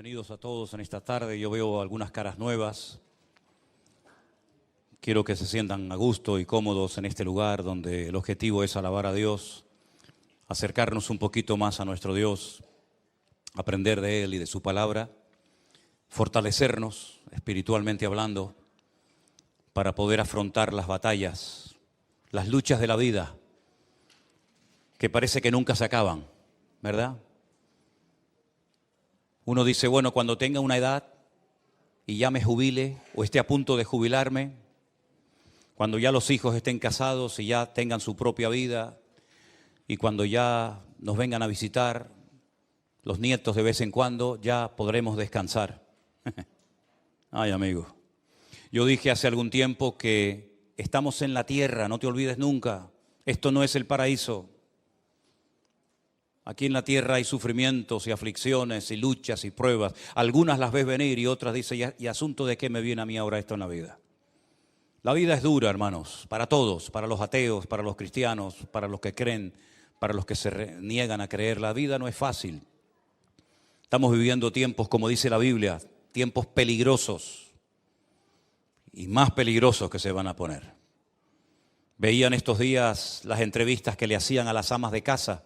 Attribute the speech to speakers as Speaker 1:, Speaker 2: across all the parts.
Speaker 1: Bienvenidos a todos en esta tarde. Yo veo algunas caras nuevas. Quiero que se sientan a gusto y cómodos en este lugar donde el objetivo es alabar a Dios, acercarnos un poquito más a nuestro Dios, aprender de Él y de su palabra, fortalecernos espiritualmente hablando para poder afrontar las batallas, las luchas de la vida que parece que nunca se acaban, ¿verdad? Uno dice, bueno, cuando tenga una edad y ya me jubile o esté a punto de jubilarme, cuando ya los hijos estén casados y ya tengan su propia vida y cuando ya nos vengan a visitar los nietos de vez en cuando, ya podremos descansar. Ay, amigo, yo dije hace algún tiempo que estamos en la tierra, no te olvides nunca, esto no es el paraíso. Aquí en la tierra hay sufrimientos y aflicciones y luchas y pruebas. Algunas las ves venir y otras dicen, ¿y asunto de qué me viene a mí ahora esto en la vida? La vida es dura, hermanos, para todos, para los ateos, para los cristianos, para los que creen, para los que se niegan a creer. La vida no es fácil. Estamos viviendo tiempos, como dice la Biblia, tiempos peligrosos y más peligrosos que se van a poner. Veían estos días las entrevistas que le hacían a las amas de casa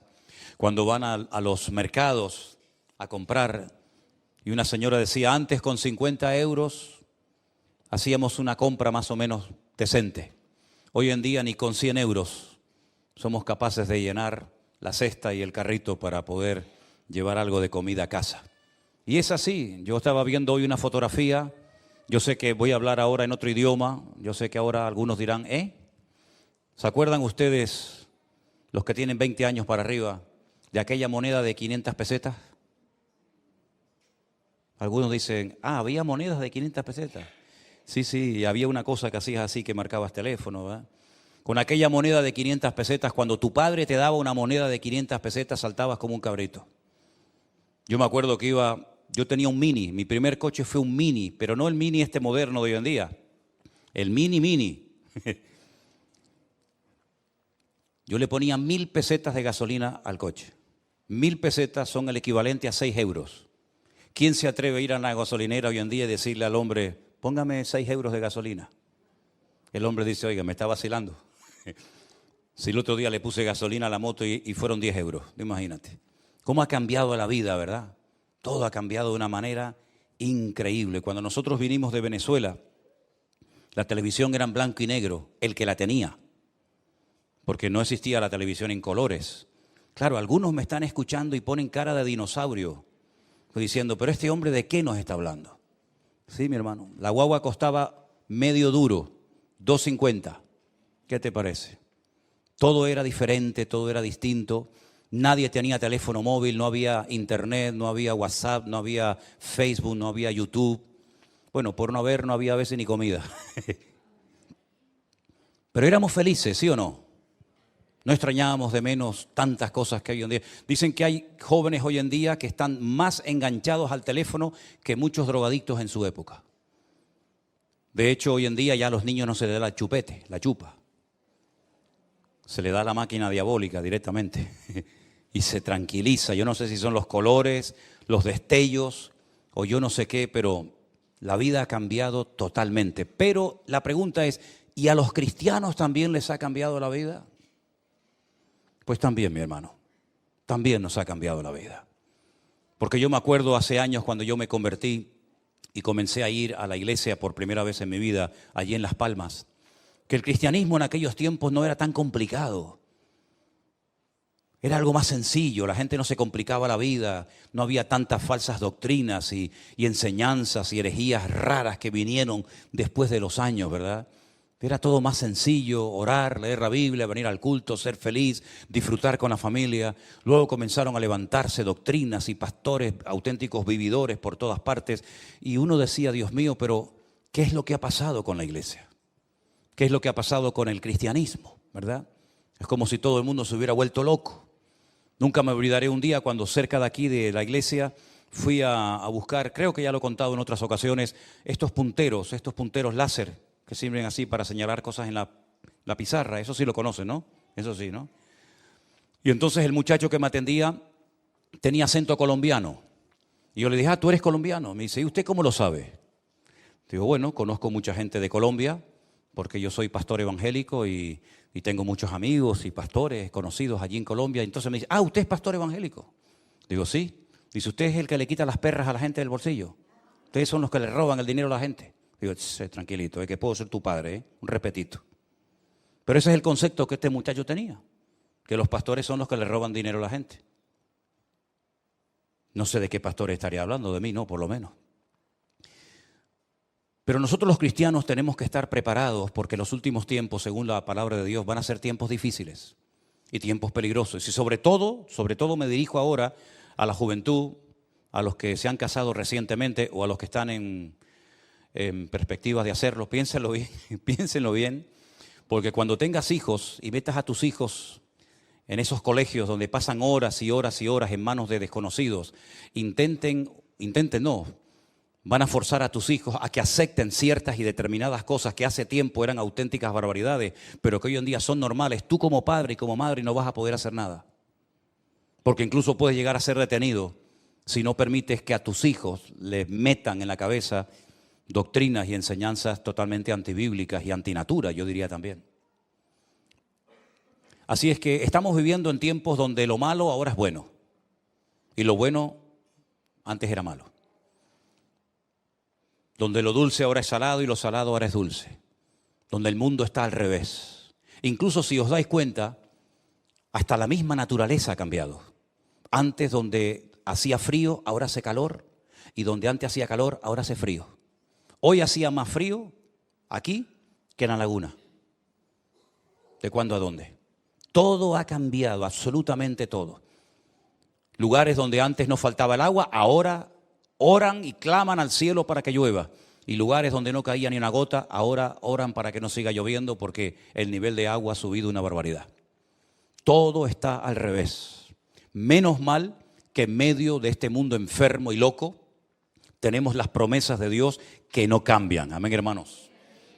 Speaker 1: cuando van a los mercados a comprar, y una señora decía, antes con 50 euros hacíamos una compra más o menos decente. Hoy en día ni con 100 euros somos capaces de llenar la cesta y el carrito para poder llevar algo de comida a casa. Y es así, yo estaba viendo hoy una fotografía, yo sé que voy a hablar ahora en otro idioma, yo sé que ahora algunos dirán, ¿se acuerdan ustedes, los que tienen 20 años para arriba, de aquella moneda de 500 pesetas? Algunos dicen, había monedas de 500 pesetas. Sí, había una cosa que hacías así, que marcabas teléfono, ¿verdad? Con aquella moneda de 500 pesetas, cuando tu padre te daba una moneda de 500 pesetas, saltabas como un cabrito. Yo me acuerdo que yo tenía un Mini, mi primer coche fue un Mini, pero no el Mini este moderno de hoy en día, el Mini. Yo le ponía 1000 pesetas de gasolina al coche. 1000 pesetas son el equivalente a 6 euros. ¿Quién se atreve a ir a la gasolinera hoy en día y decirle al hombre, póngame 6 euros de gasolina? El hombre dice, oiga, me está vacilando. Si el otro día le puse gasolina a la moto y fueron 10 euros, imagínate. ¿Cómo ha cambiado la vida, verdad? Todo ha cambiado de una manera increíble. Cuando nosotros vinimos de Venezuela, la televisión era en blanco y negro, el que la tenía, porque no existía la televisión en colores. Claro, algunos me están escuchando y ponen cara de dinosaurio, diciendo, pero este hombre ¿de qué nos está hablando? Sí, mi hermano, la guagua costaba medio duro, 2.50. ¿Qué te parece? Todo era diferente, todo era distinto. Nadie tenía teléfono móvil, no había internet, no había WhatsApp, no había Facebook, no había YouTube. Bueno, por no haber, no había a veces ni comida. Pero éramos felices, ¿sí o no? No extrañábamos de menos tantas cosas que hay hoy en día. Dicen que hay jóvenes hoy en día que están más enganchados al teléfono que muchos drogadictos en su época. De hecho, hoy en día ya a los niños no se les da la chupa. Se le da la máquina diabólica directamente y se tranquiliza. Yo no sé si son los colores, los destellos o yo no sé qué, pero la vida ha cambiado totalmente. Pero la pregunta es, ¿y a los cristianos también les ha cambiado la vida? Pues también, mi hermano, también nos ha cambiado la vida. Porque yo me acuerdo hace años cuando yo me convertí y comencé a ir a la iglesia por primera vez en mi vida, allí en Las Palmas, que el cristianismo en aquellos tiempos no era tan complicado. Era algo más sencillo, la gente no se complicaba la vida, no había tantas falsas doctrinas y enseñanzas y herejías raras que vinieron después de los años, ¿verdad? Era todo más sencillo, orar, leer la Biblia, venir al culto, ser feliz, disfrutar con la familia. Luego comenzaron a levantarse doctrinas y pastores auténticos vividores por todas partes. Y uno decía, Dios mío, pero ¿qué es lo que ha pasado con la iglesia? ¿Qué es lo que ha pasado con el cristianismo? ¿Verdad? Es como si todo el mundo se hubiera vuelto loco. Nunca me olvidaré un día cuando cerca de aquí de la iglesia fui a buscar, creo que ya lo he contado en otras ocasiones, estos punteros láser, que sirven así para señalar cosas en la pizarra. Eso sí lo conocen, ¿no? Eso sí, ¿no? Y entonces el muchacho que me atendía tenía acento colombiano. Y yo le dije, tú eres colombiano. Me dice, ¿y usted cómo lo sabe? Digo, bueno, conozco mucha gente de Colombia, porque yo soy pastor evangélico y tengo muchos amigos y pastores conocidos allí en Colombia. Entonces me dice, ¿usted es pastor evangélico? Digo, sí. Dice, ¿usted es el que le quita las perras a la gente del bolsillo? Ustedes son los que le roban el dinero a la gente. Digo, tranquilito, es que puedo ser tu padre, un repetito. Pero ese es el concepto que este muchacho tenía, que los pastores son los que le roban dinero a la gente. No sé de qué pastor estaría hablando, de mí no, por lo menos. Pero nosotros los cristianos tenemos que estar preparados porque los últimos tiempos, según la palabra de Dios, van a ser tiempos difíciles y tiempos peligrosos. Y sobre todo me dirijo ahora a la juventud, a los que se han casado recientemente o a los que están en perspectivas de hacerlo. Piénsenlo bien, porque cuando tengas hijos y metas a tus hijos en esos colegios donde pasan horas y horas y horas en manos de desconocidos, van a forzar a tus hijos a que acepten ciertas y determinadas cosas que hace tiempo eran auténticas barbaridades, pero que hoy en día son normales. Tú como padre y como madre no vas a poder hacer nada, porque incluso puedes llegar a ser detenido si no permites que a tus hijos les metan en la cabeza doctrinas y enseñanzas totalmente antibíblicas y antinatura, yo diría también. Así es que estamos viviendo en tiempos donde lo malo ahora es bueno y lo bueno antes era malo. Donde lo dulce ahora es salado y lo salado ahora es dulce. Donde el mundo está al revés. Incluso si os dais cuenta, hasta la misma naturaleza ha cambiado. Antes donde hacía frío, ahora hace calor. Y donde antes hacía calor, ahora hace frío. Hoy hacía más frío aquí que en la laguna. ¿De cuándo a dónde? Todo ha cambiado, absolutamente todo. Lugares donde antes no faltaba el agua, ahora oran y claman al cielo para que llueva. Y lugares donde no caía ni una gota, ahora oran para que no siga lloviendo porque el nivel de agua ha subido una barbaridad. Todo está al revés. Menos mal que en medio de este mundo enfermo y loco tenemos las promesas de Dios que no cambian. Amén, hermanos.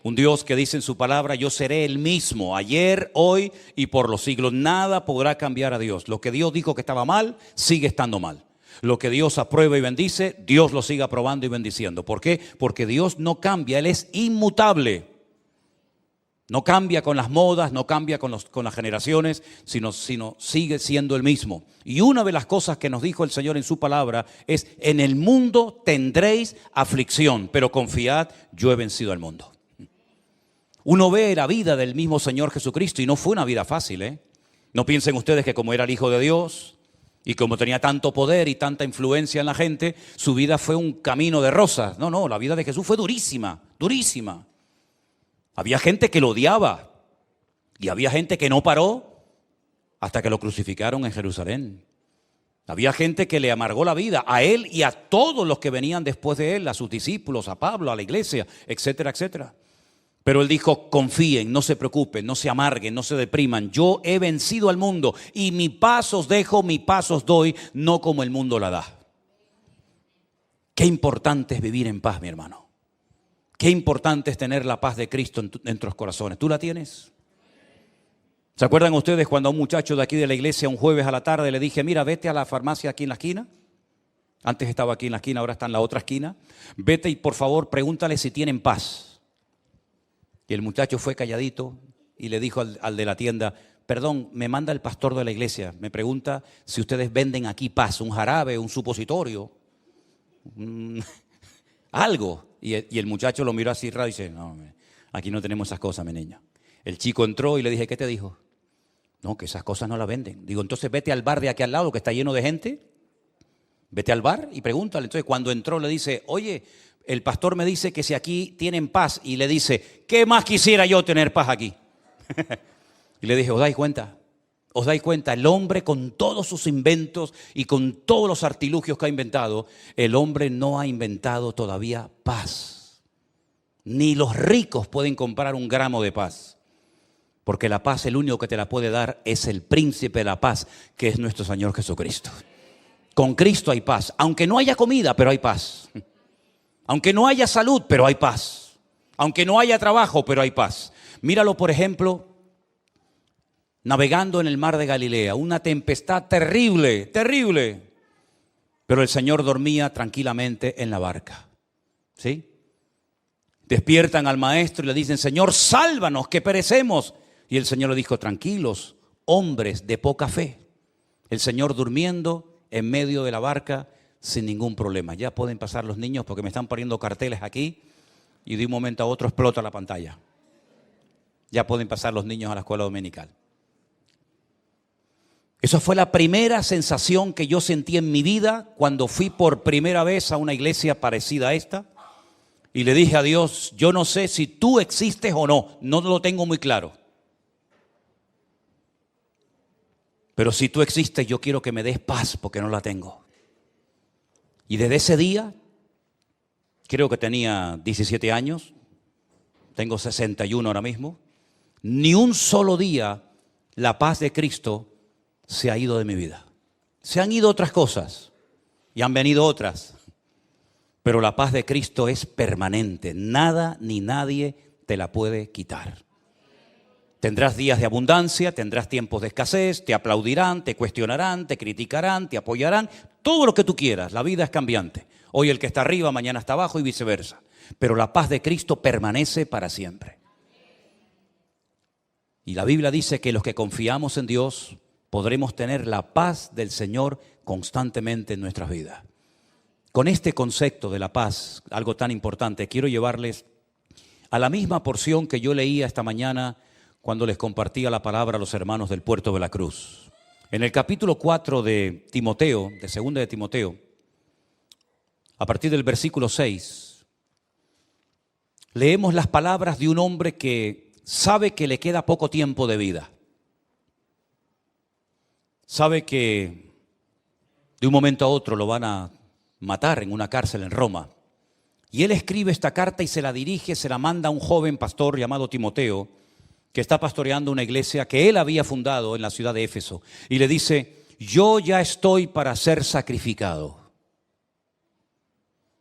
Speaker 1: Un Dios que dice en su palabra, yo seré el mismo, ayer, hoy y por los siglos. Nada podrá cambiar a Dios. Lo que Dios dijo que estaba mal, sigue estando mal. Lo que Dios aprueba y bendice, Dios lo sigue aprobando y bendiciendo. ¿Por qué? Porque Dios no cambia, Él es inmutable. No cambia con las modas, no cambia con las generaciones, sino sigue siendo el mismo. Y una de las cosas que nos dijo el Señor en su palabra es, en el mundo tendréis aflicción, pero confiad, yo he vencido al mundo. Uno ve la vida del mismo Señor Jesucristo y no fue una vida fácil, ¿eh? No piensen ustedes que como era el Hijo de Dios y como tenía tanto poder y tanta influencia en la gente, su vida fue un camino de rosas. No, la vida de Jesús fue durísima, durísima. Había gente que lo odiaba y había gente que no paró hasta que lo crucificaron en Jerusalén. Había gente que le amargó la vida a él y a todos los que venían después de él, a sus discípulos, a Pablo, a la iglesia, etcétera, etcétera. Pero él dijo, confíen, no se preocupen, no se amarguen, no se depriman. Yo he vencido al mundo y mi paz os dejo, mi paz os doy, no como el mundo la da. Qué importante es vivir en paz, mi hermano. Qué importante es tener la paz de Cristo en nuestros corazones. ¿Tú la tienes? ¿Se acuerdan ustedes cuando a un muchacho de aquí de la iglesia un jueves a la tarde le dije, mira, vete a la farmacia aquí en la esquina? Antes estaba aquí en la esquina, ahora está en la otra esquina. Vete y por favor pregúntale si tienen paz. Y el muchacho fue calladito y le dijo al de la tienda, perdón, me manda el pastor de la iglesia, me pregunta si ustedes venden aquí paz, un jarabe, un supositorio, algo. Y el muchacho lo miró así raro y dice, no, aquí no tenemos esas cosas, mi niño. El chico entró y le dije, ¿qué te dijo? No, que esas cosas no las venden. Digo, entonces vete al bar de aquí al lado que está lleno de gente, vete al bar y pregúntale. Entonces cuando entró le dice, oye, el pastor me dice que si aquí tienen paz, y le dice, ¿qué más quisiera yo tener paz aquí? Y le dije, ¿os dais cuenta? ¿Os dais cuenta? El hombre con todos sus inventos y con todos los artilugios que ha inventado, el hombre no ha inventado todavía paz. Ni los ricos pueden comprar un gramo de paz. Porque la paz, el único que te la puede dar es el príncipe de la paz, que es nuestro Señor Jesucristo. Con Cristo hay paz. Aunque no haya comida, pero hay paz. Aunque no haya salud, pero hay paz. Aunque no haya trabajo, pero hay paz. Míralo, por ejemplo, navegando en el mar de Galilea. Una tempestad terrible, terrible. pero el Señor dormía tranquilamente en la barca. ¿Sí? Despiertan al maestro y le dicen, Señor, sálvanos, que perecemos. Y el Señor le dijo, tranquilos, hombres de poca fe. El Señor durmiendo en medio de la barca sin ningún problema. Ya pueden pasar los niños porque me están poniendo carteles aquí y de un momento a otro explota la pantalla. Ya pueden pasar los niños a la escuela dominical. Esa fue la primera sensación que yo sentí en mi vida cuando fui por primera vez a una iglesia parecida a esta. Y le dije a Dios, yo no sé si tú existes o no, no lo tengo muy claro. Pero si tú existes, yo quiero que me des paz porque no la tengo. Y desde ese día, creo que tenía 17 años, tengo 61 ahora mismo, ni un solo día la paz de Cristo se ha ido de mi vida. Se han ido otras cosas y han venido otras. Pero la paz de Cristo es permanente. Nada ni nadie te la puede quitar. Tendrás días de abundancia, tendrás tiempos de escasez, te aplaudirán, te cuestionarán, te criticarán, te apoyarán. Todo lo que tú quieras, la vida es cambiante. Hoy el que está arriba, mañana está abajo y viceversa. Pero la paz de Cristo permanece para siempre. Y la Biblia dice que los que confiamos en Dios podremos tener la paz del Señor constantemente en nuestras vidas. Con este concepto de la paz, algo tan importante, quiero llevarles a la misma porción que yo leía esta mañana cuando les compartía la palabra a los hermanos del Puerto de la Cruz. En el capítulo 4 de Timoteo, de 2 de Timoteo, a partir del versículo 6, leemos las palabras de un hombre que sabe que le queda poco tiempo de vida. Sabe que de un momento a otro lo van a matar en una cárcel en Roma. Y él escribe esta carta y se la dirige, se la manda a un joven pastor llamado Timoteo, que está pastoreando una iglesia que él había fundado en la ciudad de Éfeso. Y le dice, yo ya estoy para ser sacrificado.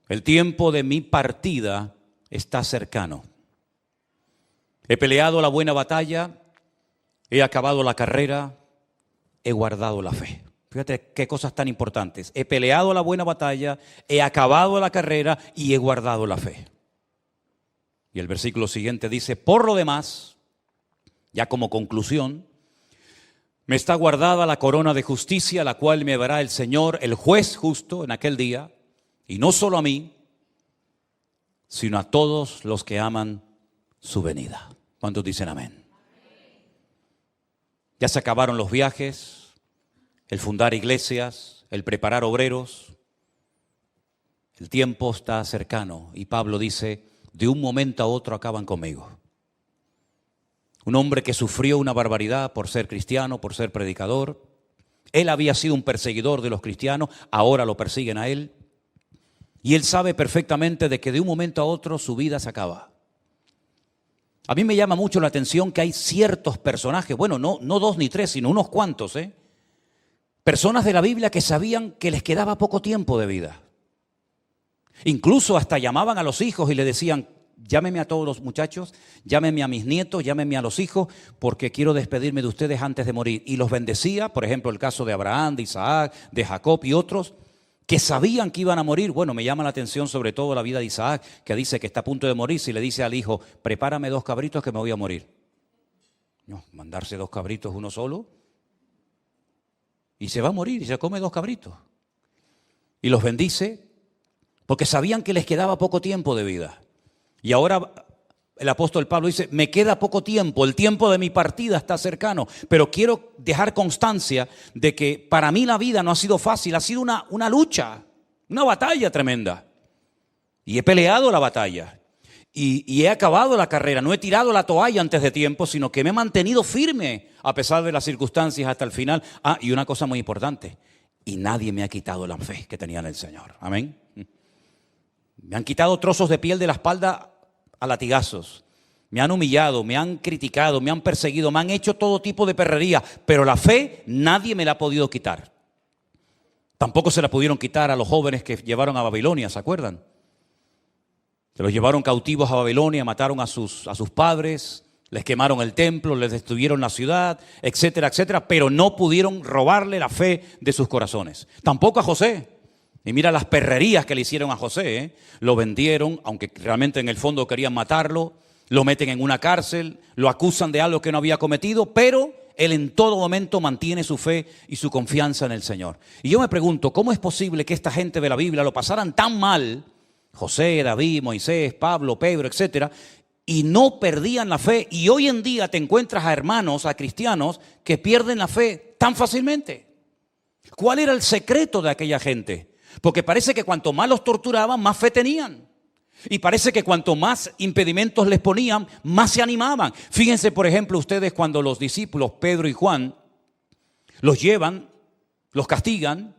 Speaker 1: El tiempo de mi partida está cercano. He peleado la buena batalla, he acabado la carrera, he guardado la fe. Fíjate qué cosas tan importantes. He peleado la buena batalla, he acabado la carrera y he guardado la fe. Y el versículo siguiente dice, por lo demás, ya como conclusión, me está guardada la corona de justicia, la cual me dará el Señor, el juez justo en aquel día, y no solo a mí, sino a todos los que aman su venida. ¿Cuántos dicen amén? Ya se acabaron los viajes, el fundar iglesias, el preparar obreros. El tiempo está cercano y Pablo dice, de un momento a otro acaban conmigo. Un hombre que sufrió una barbaridad por ser cristiano, por ser predicador. Él había sido un perseguidor de los cristianos, ahora lo persiguen a él. Y él sabe perfectamente de que de un momento a otro su vida se acaba. A mí me llama mucho la atención que hay ciertos personajes, bueno, no 2 ni 3, sino unos cuantos, personas de la Biblia que sabían que les quedaba poco tiempo de vida. Incluso hasta llamaban a los hijos y le decían, llámeme a todos los muchachos, llámeme a mis nietos, llámeme a los hijos, porque quiero despedirme de ustedes antes de morir. Y los bendecía, por ejemplo, el caso de Abraham, de Isaac, de Jacob y otros, que sabían que iban a morir. Bueno, me llama la atención sobre todo la vida de Isaac, que dice que está a punto de morir, y le dice al hijo, prepárame 2 cabritos que me voy a morir. No, mandarse 2 cabritos uno solo, y se va a morir y se come 2 cabritos. Y los bendice porque sabían que les quedaba poco tiempo de vida. Y ahora el apóstol Pablo dice, me queda poco tiempo, el tiempo de mi partida está cercano, pero quiero dejar constancia de que para mí la vida no ha sido fácil, ha sido una lucha, una batalla tremenda. Y he peleado la batalla y he acabado la carrera, no he tirado la toalla antes de tiempo, sino que me he mantenido firme a pesar de las circunstancias hasta el final. Ah, y una cosa muy importante, y nadie me ha quitado la fe que tenía en el Señor. Amén. Me han quitado trozos de piel de la espalda a latigazos. Me han humillado, me han criticado, me han perseguido, me han hecho todo tipo de perrería, pero la fe nadie me la ha podido quitar. Tampoco se la pudieron quitar a los jóvenes que llevaron a Babilonia, ¿se acuerdan? Se los llevaron cautivos a Babilonia, mataron a sus padres, les quemaron el templo, les destruyeron la ciudad, etcétera, etcétera, pero no pudieron robarle la fe de sus corazones. Tampoco a José. Y mira las perrerías que le hicieron a José, ¿eh? Lo vendieron, aunque realmente en el fondo querían matarlo, lo meten en una cárcel, lo acusan de algo que no había cometido, pero él en todo momento mantiene su fe y su confianza en el Señor. Y yo me pregunto, ¿cómo es posible que esta gente de la Biblia lo pasaran tan mal, José, David, Moisés, Pablo, Pedro, etcétera, y no perdían la fe? Y hoy en día te encuentras a hermanos, a cristianos, que pierden la fe tan fácilmente. ¿Cuál era el secreto de aquella gente? Porque parece que cuanto más los torturaban, más fe tenían. Y parece que cuanto más impedimentos les ponían, más se animaban. Fíjense, por ejemplo, ustedes cuando los discípulos, Pedro y Juan, los llevan, los castigan,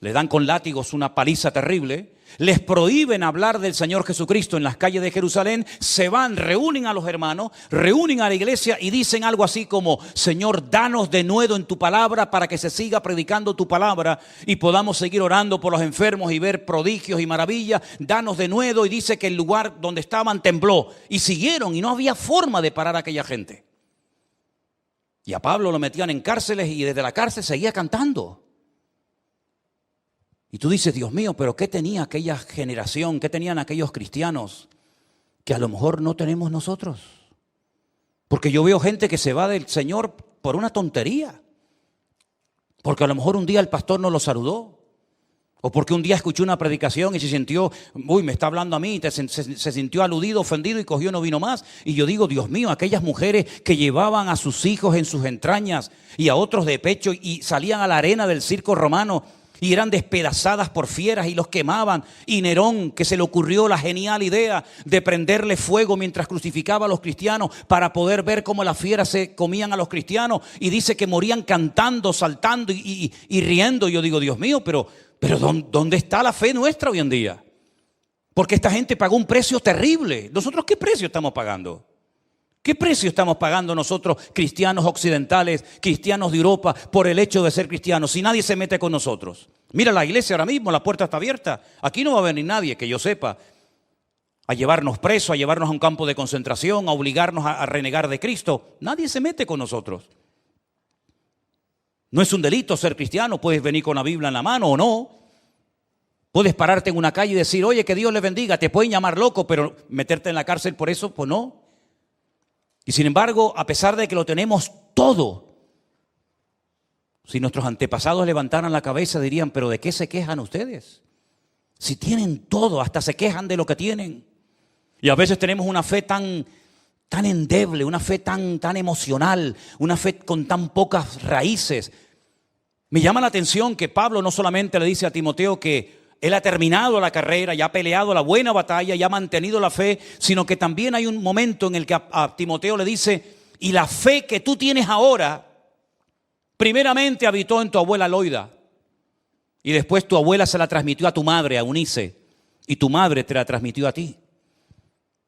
Speaker 1: les dan con látigos una paliza terrible, les prohíben hablar del Señor Jesucristo en las calles de Jerusalén, se van, reúnen a los hermanos, reúnen a la iglesia y dicen algo así como: Señor, danos de nuevo en tu palabra para que se siga predicando tu palabra y podamos seguir orando por los enfermos y ver prodigios y maravillas. Danos de nuevo. Y dice que el lugar donde estaban tembló y siguieron, y no había forma de parar a aquella gente. Y a Pablo lo metían en cárceles y desde la cárcel seguía cantando. Y tú dices, Dios mío, pero ¿qué tenía aquella generación? ¿Qué tenían aquellos cristianos que a lo mejor no tenemos nosotros? Porque yo veo gente que se va del Señor por una tontería. Porque a lo mejor un día el pastor no lo saludó. O porque un día escuchó una predicación y se sintió, me está hablando a mí, se sintió aludido, ofendido y cogió no vino más. Y yo digo, Dios mío, aquellas mujeres que llevaban a sus hijos en sus entrañas y a otros de pecho y salían a la arena del circo romano y eran despedazadas por fieras y los quemaban. Y Nerón, que se le ocurrió la genial idea de prenderle fuego mientras crucificaba a los cristianos para poder ver cómo las fieras se comían a los cristianos. Y dice que morían cantando, saltando y riendo. Y yo digo, Dios mío, pero ¿dónde está la fe nuestra hoy en día? Porque esta gente pagó un precio terrible. ¿Nosotros qué precio estamos pagando? ¿Qué precio estamos pagando nosotros, cristianos occidentales, cristianos de Europa, por el hecho de ser cristianos, si nadie se mete con nosotros? Mira la iglesia ahora mismo, la puerta está abierta. Aquí no va a venir nadie, que yo sepa, a llevarnos presos, a llevarnos a un campo de concentración, a obligarnos a renegar de Cristo. Nadie se mete con nosotros. No es un delito ser cristiano, puedes venir con la Biblia en la mano o no. Puedes pararte en una calle y decir, oye, que Dios le bendiga, te pueden llamar loco, pero meterte en la cárcel por eso, pues no. Y sin embargo, a pesar de que lo tenemos todo, si nuestros antepasados levantaran la cabeza dirían, pero ¿de qué se quejan ustedes? Si tienen todo, hasta se quejan de lo que tienen. Y a veces tenemos una fe tan endeble, una fe tan emocional, una fe con tan pocas raíces. Me llama la atención que Pablo no solamente le dice a Timoteo que él ha terminado la carrera, ya ha peleado la buena batalla, ya ha mantenido la fe, sino que también hay un momento en el que a Timoteo le dice, y la fe que tú tienes ahora, primeramente habitó en tu abuela Loida, y después tu abuela se la transmitió a tu madre, a Eunice, y tu madre te la transmitió a ti.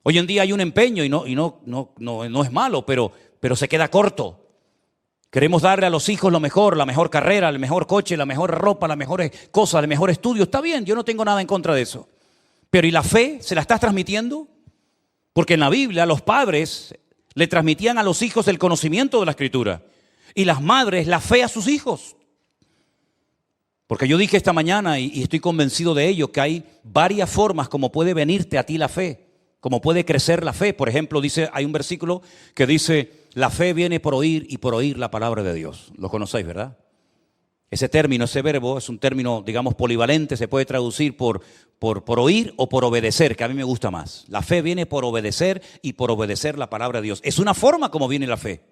Speaker 1: Hoy en día hay un empeño, y no es malo, pero se queda corto. Queremos darle a los hijos lo mejor, la mejor carrera, el mejor coche, la mejor ropa, las mejores cosas, el mejor estudio. Está bien, yo no tengo nada en contra de eso. Pero ¿y la fe? ¿Se la estás transmitiendo? Porque en la Biblia los padres le transmitían a los hijos el conocimiento de la Escritura. Y las madres la fe a sus hijos. Porque yo dije esta mañana y estoy convencido de ello, que hay varias formas como puede venirte a ti la fe, como puede crecer la fe. Por ejemplo, hay un versículo que dice, la fe viene por oír y por oír la palabra de Dios. Lo conocéis, ¿verdad? Ese término, ese verbo es un término, digamos, polivalente, se puede traducir por oír o por obedecer, que a mí me gusta más. La fe viene por obedecer y por obedecer la palabra de Dios. Es una forma como viene la fe.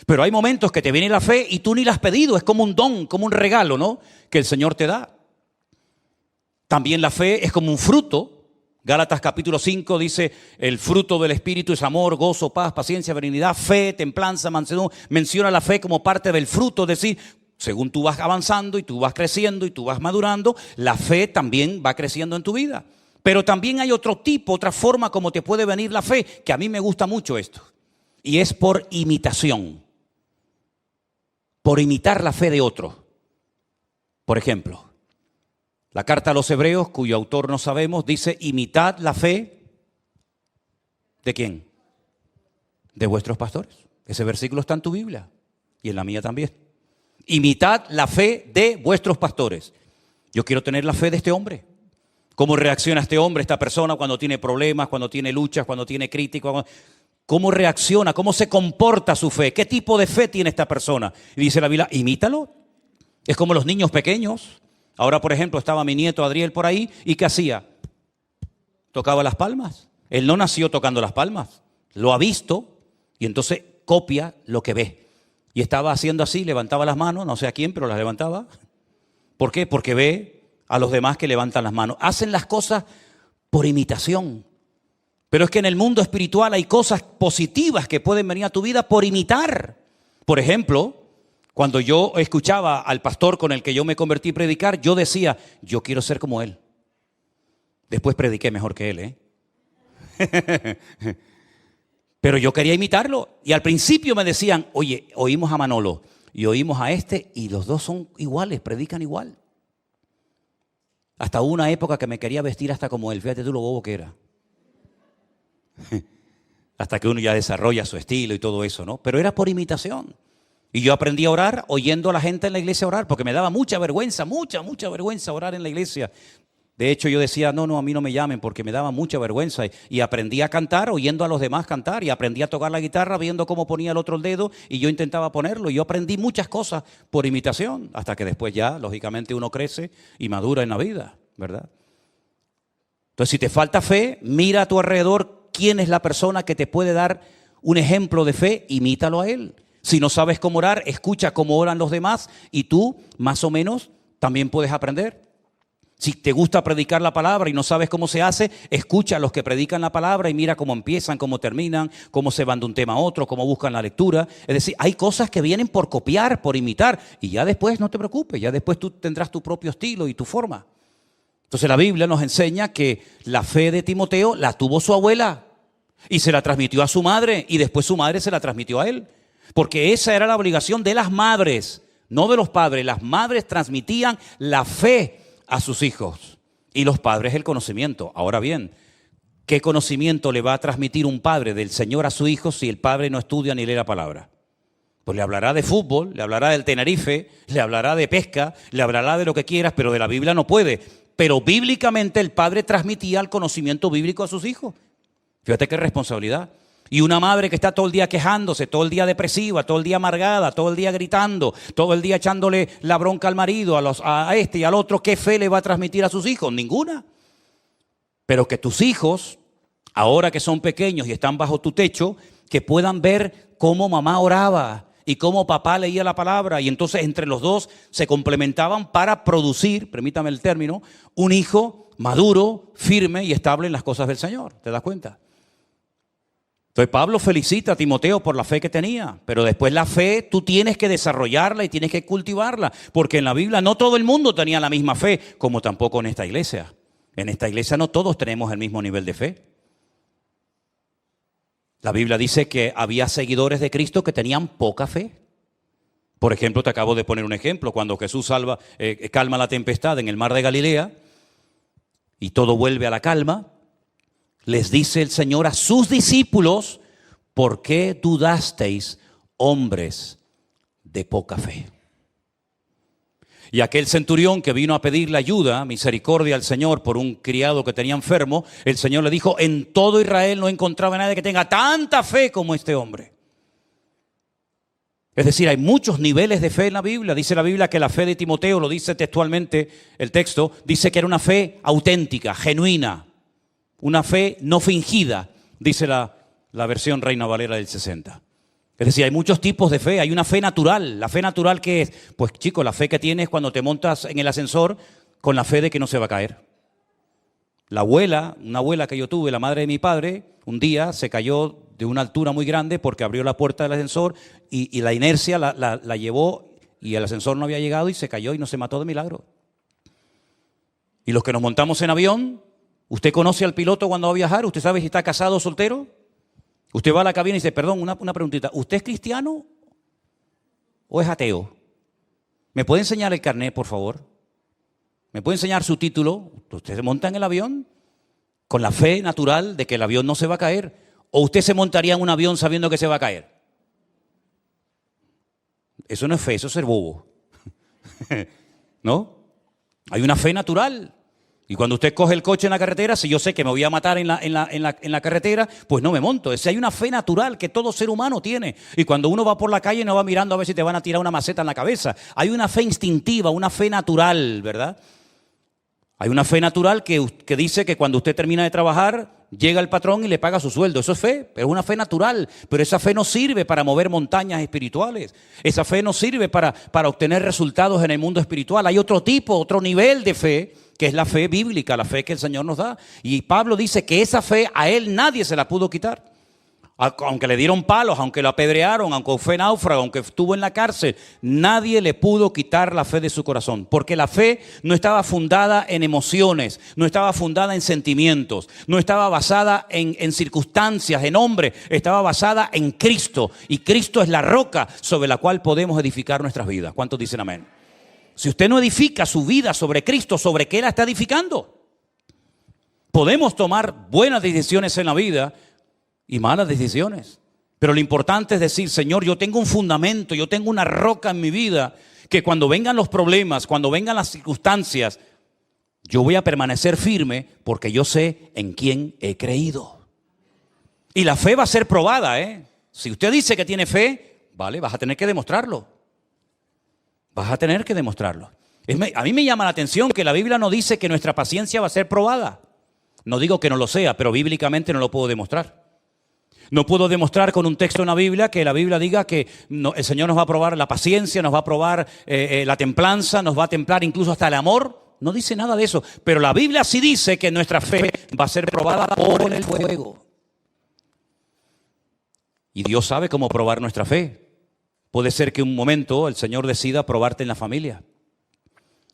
Speaker 1: Pero hay momentos que te viene la fe y tú ni la has pedido, es como un don, como un regalo, ¿no? Que el Señor te da. También la fe es como un fruto. Gálatas capítulo 5 dice, el fruto del Espíritu es amor, gozo, paz, paciencia, benignidad, fe, templanza, mansedumbre. Menciona la fe como parte del fruto, es decir, según tú vas avanzando y tú vas creciendo y tú vas madurando, la fe también va creciendo en tu vida. Pero también hay otro tipo, otra forma como te puede venir la fe, que a mí me gusta mucho esto, y es por imitación, por imitar la fe de otro. Por ejemplo, la carta a los Hebreos, cuyo autor no sabemos, dice, imitad la fe, ¿de quién? De vuestros pastores. Ese versículo está en tu Biblia y en la mía también. Imitad la fe de vuestros pastores. Yo quiero tener la fe de este hombre. ¿Cómo reacciona este hombre, esta persona, cuando tiene problemas, cuando tiene luchas, cuando tiene críticas? ¿Cómo reacciona? ¿Cómo se comporta su fe? ¿Qué tipo de fe tiene esta persona? Y dice la Biblia, imítalo. Es como los niños pequeños. Ahora, por ejemplo, estaba mi nieto Adriel por ahí, ¿y qué hacía? Tocaba las palmas. Él no nació tocando las palmas, lo ha visto y entonces copia lo que ve. Y estaba haciendo así, levantaba las manos, no sé a quién, pero las levantaba. ¿Por qué? Porque ve a los demás que levantan las manos. Hacen las cosas por imitación. Pero es que en el mundo espiritual hay cosas positivas que pueden venir a tu vida por imitar. Por ejemplo, cuando yo escuchaba al pastor con el que yo me convertí a predicar, yo decía, yo quiero ser como él. Después prediqué mejor que él, Pero yo quería imitarlo. Y al principio me decían, oye, oímos a Manolo y oímos a este y los dos son iguales, predican igual. Hasta hubo una época que me quería vestir hasta como él. Fíjate tú lo bobo que era. Hasta que uno ya desarrolla su estilo y todo eso, ¿no? Pero era por imitación. Y yo aprendí a orar oyendo a la gente en la iglesia orar, porque me daba mucha vergüenza orar en la iglesia. De hecho, yo decía, no, a mí no me llamen porque me daba mucha vergüenza. Y aprendí a cantar oyendo a los demás cantar. Y aprendí a tocar la guitarra viendo cómo ponía el otro el dedo y yo intentaba ponerlo. Y yo aprendí muchas cosas por imitación. Hasta que después ya, lógicamente, uno crece y madura en la vida, ¿verdad? Entonces, si te falta fe, mira a tu alrededor quién es la persona que te puede dar un ejemplo de fe, imítalo a él. Si no sabes cómo orar, escucha cómo oran los demás y tú, más o menos, también puedes aprender. Si te gusta predicar la palabra y no sabes cómo se hace, escucha a los que predican la palabra y mira cómo empiezan, cómo terminan, cómo se van de un tema a otro, cómo buscan la lectura. Es decir, hay cosas que vienen por copiar, por imitar, y ya después no te preocupes, ya después tú tendrás tu propio estilo y tu forma. Entonces la Biblia nos enseña que la fe de Timoteo la tuvo su abuela y se la transmitió a su madre y después su madre se la transmitió a él. Porque esa era la obligación de las madres, no de los padres. Las madres transmitían la fe a sus hijos y los padres el conocimiento. Ahora bien, ¿qué conocimiento le va a transmitir un padre del Señor a su hijo si el padre no estudia ni lee la palabra? Pues le hablará de fútbol, le hablará del Tenerife, le hablará de pesca, le hablará de lo que quieras, pero de la Biblia no puede. Pero bíblicamente el padre transmitía el conocimiento bíblico a sus hijos. Fíjate qué responsabilidad. Y una madre que está todo el día quejándose, todo el día depresiva, todo el día amargada, todo el día gritando, todo el día echándole la bronca al marido, a este y al otro, ¿qué fe le va a transmitir a sus hijos? Ninguna. Pero que tus hijos, ahora que son pequeños y están bajo tu techo, que puedan ver cómo mamá oraba y cómo papá leía la palabra. Y entonces entre los dos se complementaban para producir, permítame el término, un hijo maduro, firme y estable en las cosas del Señor. ¿Te das cuenta? Entonces Pablo felicita a Timoteo por la fe que tenía, pero después la fe tú tienes que desarrollarla y tienes que cultivarla, porque en la Biblia no todo el mundo tenía la misma fe, como tampoco en esta iglesia. En esta iglesia no todos tenemos el mismo nivel de fe. La Biblia dice que había seguidores de Cristo que tenían poca fe. Por ejemplo, te acabo de poner un ejemplo, cuando Jesús calma la tempestad en el mar de Galilea y todo vuelve a la calma. Les dice el Señor a sus discípulos, ¿por qué dudasteis, hombres de poca fe? Y aquel centurión que vino a pedirle ayuda, misericordia al Señor por un criado que tenía enfermo, el Señor le dijo, en todo Israel no encontraba a nadie que tenga tanta fe como este hombre. Es decir, hay muchos niveles de fe en la Biblia. Dice la Biblia que la fe de Timoteo, lo dice textualmente el texto, dice que era una fe auténtica, genuina. Una fe no fingida, dice la versión Reina Valera del 60. Es decir, hay muchos tipos de fe. Hay una fe natural. ¿La fe natural qué es? Pues chico, la fe que tienes cuando te montas en el ascensor con la fe de que no se va a caer. Una abuela que yo tuve, la madre de mi padre, un día se cayó de una altura muy grande porque abrió la puerta del ascensor y la inercia la llevó y el ascensor no había llegado y se cayó y no se mató de milagro. Y los que nos montamos en avión, ¿usted conoce al piloto cuando va a viajar? ¿Usted sabe si está casado o soltero? Usted va a la cabina y dice, perdón, una preguntita. ¿Usted es cristiano o es ateo? ¿Me puede enseñar el carnet, por favor? ¿Me puede enseñar su título? ¿Usted se monta en el avión con la fe natural de que el avión no se va a caer? ¿O usted se montaría en un avión sabiendo que se va a caer? Eso no es fe, eso es ser bobo. ¿No? Hay una fe natural. Y cuando usted coge el coche en la carretera, si yo sé que me voy a matar en la carretera, pues no me monto. Hay una fe natural que todo ser humano tiene. Y cuando uno va por la calle no va mirando a ver si te van a tirar una maceta en la cabeza. Hay una fe instintiva, una fe natural, ¿verdad? Hay una fe natural que dice que cuando usted termina de trabajar, llega el patrón y le paga su sueldo. Eso es fe, pero es una fe natural. Pero esa fe no sirve para mover montañas espirituales. Esa fe no sirve para obtener resultados en el mundo espiritual. Hay otro tipo, otro nivel de fe, que es la fe bíblica, la fe que el Señor nos da. Y Pablo dice que esa fe a él nadie se la pudo quitar. Aunque le dieron palos, aunque lo apedrearon, aunque fue náufrago, aunque estuvo en la cárcel, nadie le pudo quitar la fe de su corazón. Porque la fe no estaba fundada en emociones, no estaba fundada en sentimientos, no estaba basada en circunstancias, en hombres, estaba basada en Cristo. Y Cristo es la roca sobre la cual podemos edificar nuestras vidas. ¿Cuántos dicen amén? Si usted no edifica su vida sobre Cristo, ¿sobre qué la está edificando? Podemos tomar buenas decisiones en la vida y malas decisiones. Pero lo importante es decir, Señor, yo tengo un fundamento, yo tengo una roca en mi vida, que cuando vengan los problemas, cuando vengan las circunstancias, yo voy a permanecer firme porque yo sé en quién he creído. Y la fe va a ser probada, ¿eh? Si usted dice que tiene fe, vale, vas a tener que demostrarlo. Vas a tener que demostrarlo. A mí me llama la atención que la Biblia no dice que nuestra paciencia va a ser probada. No digo que no lo sea, pero bíblicamente no lo puedo demostrar. No puedo demostrar con un texto en la Biblia que la Biblia diga que el Señor nos va a probar la paciencia, nos va a probar la templanza, nos va a templar incluso hasta el amor. No dice nada de eso. Pero la Biblia sí dice que nuestra fe va a ser probada por el fuego. Y Dios sabe cómo probar nuestra fe. Puede ser que un momento el Señor decida probarte en la familia.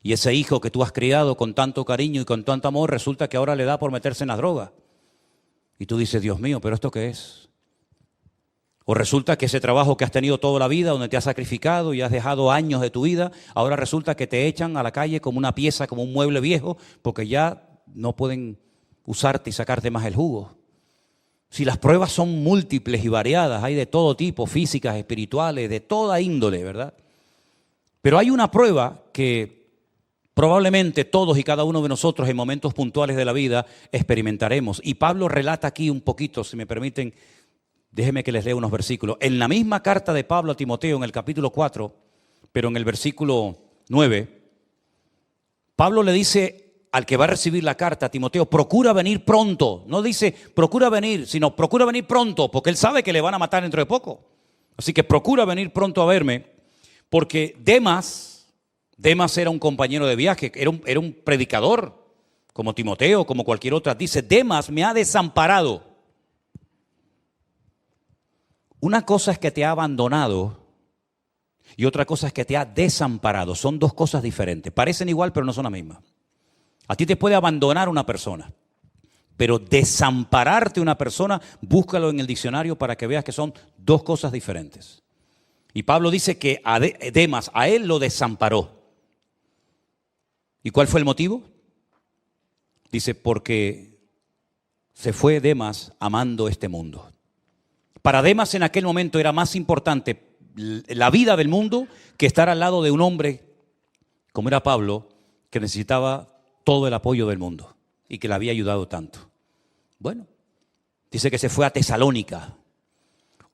Speaker 1: Y ese hijo que tú has criado con tanto cariño y con tanto amor, resulta que ahora le da por meterse en las drogas. Y tú dices, Dios mío, ¿pero esto qué es? O resulta que ese trabajo que has tenido toda la vida, donde te has sacrificado y has dejado años de tu vida, ahora resulta que te echan a la calle como una pieza, como un mueble viejo, porque ya no pueden usarte y sacarte más el jugo. Si las pruebas son múltiples y variadas, hay de todo tipo, físicas, espirituales, de toda índole, ¿verdad? Pero hay una prueba que probablemente todos y cada uno de nosotros en momentos puntuales de la vida experimentaremos. Y Pablo relata aquí un poquito, si me permiten, déjenme que les lea unos versículos. En la misma carta de Pablo a Timoteo, en el capítulo 4, pero en el versículo 9, Pablo le dice al que va a recibir la carta, Timoteo, procura venir pronto. No dice procura venir, sino procura venir pronto, porque él sabe que le van a matar dentro de poco. Así que procura venir pronto a verme, porque Demas era un compañero de viaje, era un predicador, como Timoteo, como cualquier otra. Dice, Demas me ha desamparado. Una cosa es que te ha abandonado y otra cosa es que te ha desamparado. Son dos cosas diferentes. Parecen igual, pero no son la misma. A ti te puede abandonar una persona, pero desampararte una persona, búscalo en el diccionario para que veas que son dos cosas diferentes. Y Pablo dice que a Demas, a él lo desamparó. ¿Y cuál fue el motivo? Dice, porque se fue Demas amando este mundo. Para Demas en aquel momento era más importante la vida del mundo que estar al lado de un hombre, como era Pablo, que necesitaba todo el apoyo del mundo y que le había ayudado tanto. Bueno, dice que se fue a Tesalónica.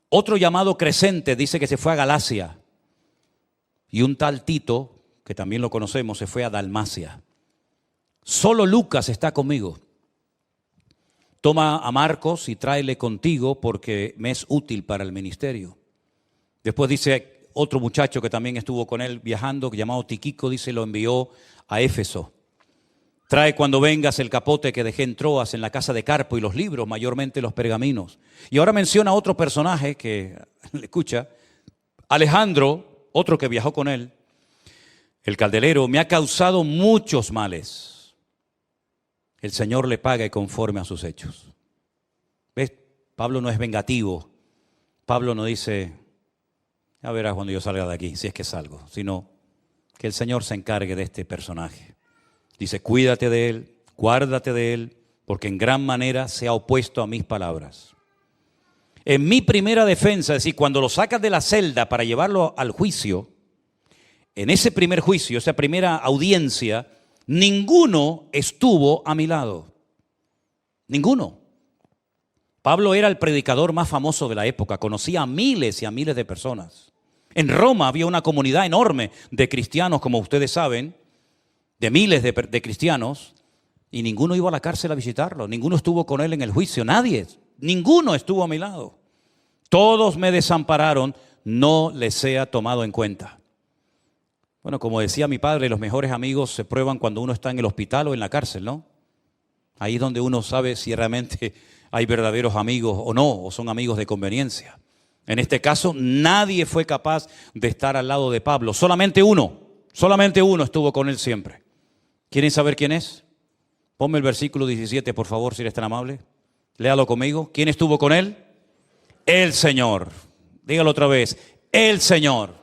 Speaker 1: Otro llamado Crescente dice que se fue a Galacia. Y un tal Tito, que también lo conocemos, se fue a Dalmacia. Solo Lucas está conmigo. Toma a Marcos y tráele contigo porque me es útil para el ministerio. Después dice otro muchacho que también estuvo con él viajando, llamado Tiquico, dice, lo envió a Éfeso. Trae cuando vengas el capote que dejé en Troas, en la casa de Carpo, y los libros, mayormente los pergaminos. Y ahora menciona otro personaje que, escucha, Alejandro, otro que viajó con él, el calderero, me ha causado muchos males. El Señor le pague conforme a sus hechos. ¿Ves? Pablo no es vengativo. Pablo no dice, ya verás cuando yo salga de aquí, si es que salgo, sino que el Señor se encargue de este personaje. Dice, cuídate de él, guárdate de él, porque en gran manera se ha opuesto a mis palabras. En mi primera defensa, es decir, cuando lo sacas de la celda para llevarlo al juicio, en ese primer juicio, esa primera audiencia, ninguno estuvo a mi lado. Ninguno. Pablo era el predicador más famoso de la época, conocía a miles y a miles de personas. En Roma había una comunidad enorme de cristianos, como ustedes saben, de miles de cristianos, y ninguno iba a la cárcel a visitarlo, ninguno estuvo con él en el juicio, nadie, ninguno estuvo a mi lado. Todos me desampararon, no les sea tomado en cuenta. Bueno, como decía mi padre, los mejores amigos se prueban cuando uno está en el hospital o en la cárcel, ¿no? Ahí es donde uno sabe si realmente hay verdaderos amigos o no, o son amigos de conveniencia. En este caso, nadie fue capaz de estar al lado de Pablo. Solamente uno estuvo con él siempre. ¿Quieren saber quién es? Ponme el versículo 17, por favor, si eres tan amable. Léalo conmigo. ¿Quién estuvo con él? El Señor. Dígalo otra vez. El Señor.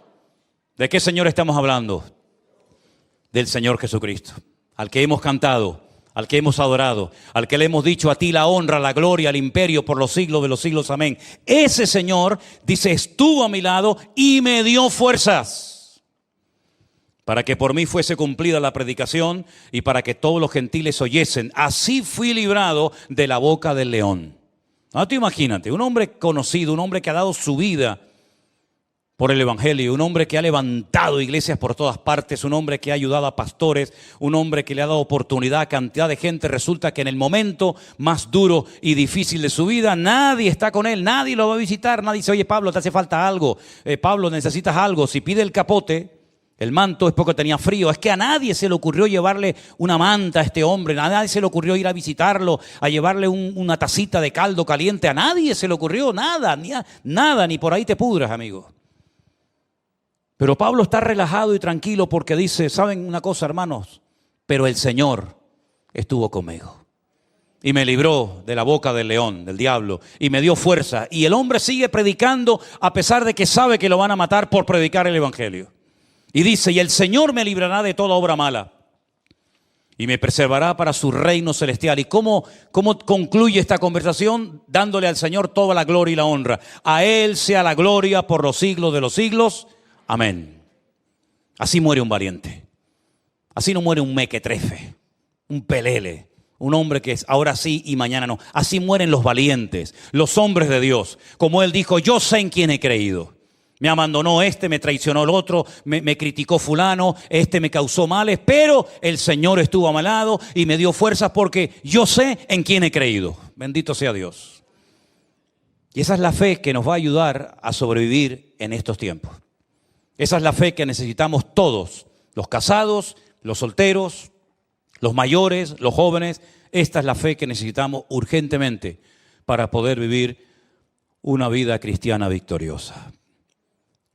Speaker 1: ¿De qué Señor estamos hablando? Del Señor Jesucristo, al que hemos cantado, al que hemos adorado, al que le hemos dicho: a ti la honra, la gloria, el imperio por los siglos de los siglos, amén. Ese Señor, dice, estuvo a mi lado y me dio fuerzas para que por mí fuese cumplida la predicación y para que todos los gentiles oyesen. Así fui librado de la boca del león. Ahora tú imagínate, un hombre conocido, un hombre que ha dado su vida por el Evangelio, un hombre que ha levantado iglesias por todas partes, un hombre que ha ayudado a pastores, un hombre que le ha dado oportunidad a cantidad de gente. Resulta que en el momento más duro y difícil de su vida, nadie está con él, nadie lo va a visitar, nadie dice: oye, Pablo, te hace falta algo, Pablo, necesitas algo. Si pide el capote, el manto, es porque tenía frío. Es que a nadie se le ocurrió llevarle una manta a este hombre, a nadie se le ocurrió ir a visitarlo, a llevarle una tacita de caldo caliente, a nadie se le ocurrió nada, ni por ahí te pudras, amigo. Pero Pablo está relajado y tranquilo porque dice: ¿saben una cosa, hermanos? Pero el Señor estuvo conmigo y me libró de la boca del león, del diablo, y me dio fuerza. Y el hombre sigue predicando a pesar de que sabe que lo van a matar por predicar el Evangelio. Y dice: y el Señor me librará de toda obra mala y me preservará para su reino celestial. ¿Y cómo concluye esta conversación? Dándole al Señor toda la gloria y la honra. A Él sea la gloria por los siglos de los siglos. Amén. Así muere un valiente. Así no muere un mequetrefe, un pelele, un hombre que es ahora sí y mañana no. Así mueren los valientes, los hombres de Dios. Como él dijo: yo sé en quién he creído. Me abandonó este, me traicionó el otro, me criticó fulano, este me causó males, pero el Señor estuvo a mi lado y me dio fuerzas porque yo sé en quién he creído. Bendito sea Dios. Y esa es la fe que nos va a ayudar a sobrevivir en estos tiempos. Esa es la fe que necesitamos todos, los casados, los solteros, los mayores, los jóvenes. Esta es la fe que necesitamos urgentemente para poder vivir una vida cristiana victoriosa.